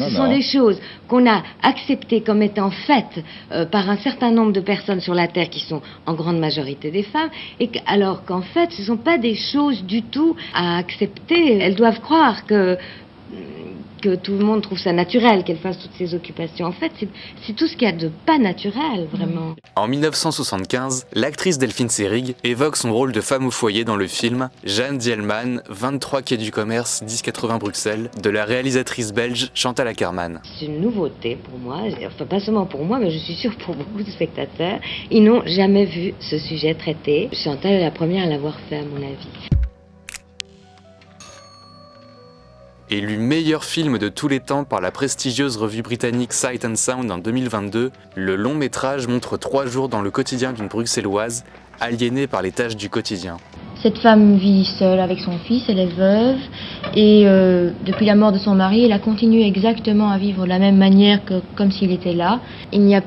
Non, Ce sont des choses qu'on a acceptées comme étant faites par un certain nombre de personnes sur la Terre qui sont en grande majorité des femmes, alors qu'en fait, ce ne sont pas des choses du tout à accepter. Elles doivent croire que tout le monde trouve ça naturel, qu'elle fasse toutes ces occupations. En fait, c'est tout ce qu'il y a de pas naturel, vraiment. En 1975, l'actrice Delphine Seyrig évoque son rôle de femme au foyer dans le film Jeanne Dielman, 23 quai du Commerce, 1080 Bruxelles, de la réalisatrice belge Chantal Akerman. C'est une nouveauté pour moi, enfin pas seulement pour moi, mais je suis sûre pour beaucoup de spectateurs. Ils n'ont jamais vu ce sujet traité. Chantal est la première à l'avoir fait, à mon avis. Élu meilleur film de tous les temps par la prestigieuse revue britannique Sight and Sound en 2022, le long métrage montre 3 jours dans le quotidien d'une Bruxelloise, aliénée par les tâches du quotidien. Cette femme vit seule avec son fils, elle est veuve, et depuis la mort de son mari, elle a continué exactement à vivre de la même manière que comme s'il était là. Il n'y a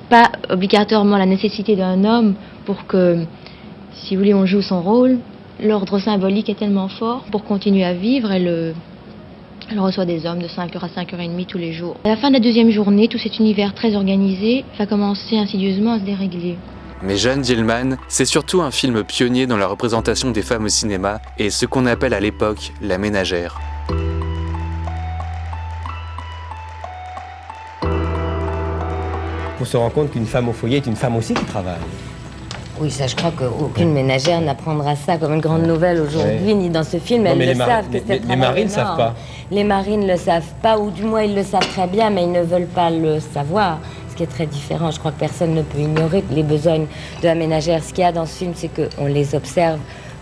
pas obligatoirement la nécessité d'un homme pour que, si vous voulez, on joue son rôle. L'ordre symbolique est tellement fort. Pour continuer à vivre, elle reçoit des hommes de 5h à 5h30 tous les jours. À la fin de la deuxième journée, tout cet univers très organisé va commencer insidieusement à se dérégler. Mais Jeanne Dielman, c'est surtout un film pionnier dans la représentation des femmes au cinéma et ce qu'on appelle à l'époque la ménagère. On se rend compte qu'une femme au foyer est une femme aussi qui travaille. Oui, ça, je crois qu'aucune ménagère n'apprendra ça comme une grande nouvelle aujourd'hui, ni dans ce film. Elles le savent. Les maris ne savent pas. Les maris ne le savent pas, ou du moins ils le savent très bien, mais ils ne veulent pas le savoir. Ce qui est très différent. Je crois que personne ne peut ignorer les besognes de la ménagère. Ce qu'il y a dans ce film, c'est qu'on les observe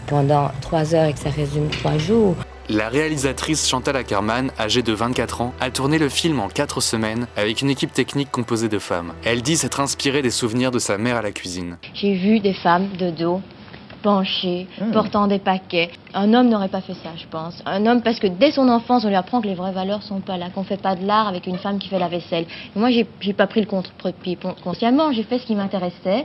pendant 3 heures et que ça résume 3 jours. La réalisatrice Chantal Akerman, âgée de 24 ans, a tourné le film en 4 semaines avec une équipe technique composée de femmes. Elle dit s'être inspirée des souvenirs de sa mère à la cuisine. J'ai vu des femmes de dos, penchées, portant des paquets. Un homme n'aurait pas fait ça, je pense. Un homme, parce que dès son enfance, on lui apprend que les vraies valeurs sont pas là, qu'on fait pas de l'art avec une femme qui fait la vaisselle. Et moi, j'ai pas pris le contre-pied consciemment, j'ai fait ce qui m'intéressait.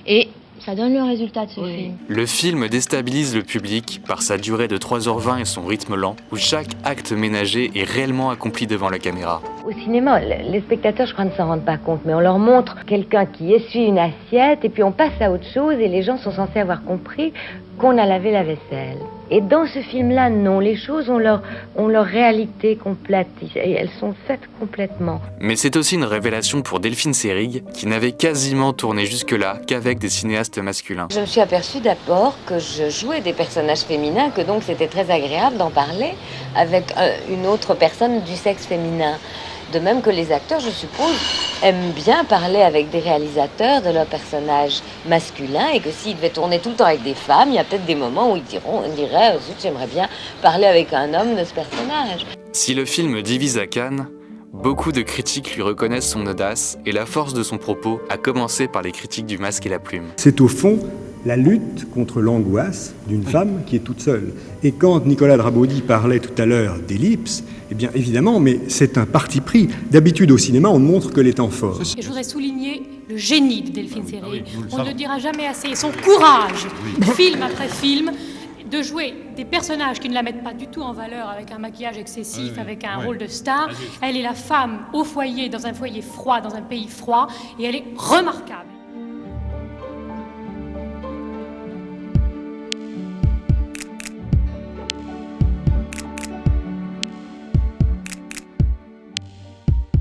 Et ça donne le résultat de ce film. Le film déstabilise le public par sa durée de 3h20 et son rythme lent, où chaque acte ménager est réellement accompli devant la caméra. Au cinéma, les spectateurs, je crois, ne s'en rendent pas compte, mais on leur montre quelqu'un qui essuie une assiette, et puis on passe à autre chose, et les gens sont censés avoir compris qu'on a lavé la vaisselle. Et dans ce film-là, non, les choses ont leur réalité complète, et elles sont faites complètement. Mais c'est aussi une révélation pour Delphine Seyrig, qui n'avait quasiment tourné jusque-là qu'avec des cinéastes masculins. Je me suis aperçue d'abord que je jouais des personnages féminins, que donc c'était très agréable d'en parler avec une autre personne du sexe féminin. De même que les acteurs, je suppose, aiment bien parler avec des réalisateurs de leurs personnages masculins et que s'ils devaient tourner tout le temps avec des femmes, il y a peut-être des moments où ils diraient « Zut, j'aimerais bien parler avec un homme de ce personnage ». Si le film divise à Cannes, beaucoup de critiques lui reconnaissent son audace et la force de son propos, à commencer par les critiques du Masque et la Plume. C'est au fond la lutte contre l'angoisse d'une femme qui est toute seule. Et quand Nicolas Drabaudy parlait tout à l'heure d'ellipse, eh bien évidemment, mais c'est un parti pris. D'habitude au cinéma, on ne montre que les temps forts. Je voudrais souligner le génie de Delphine Seyrig. On ne le dira jamais assez. Et son courage, film après film, de jouer des personnages qui ne la mettent pas du tout en valeur avec un maquillage excessif, avec un rôle de star. Elle est la femme au foyer, dans un foyer froid, dans un pays froid, et elle est remarquable.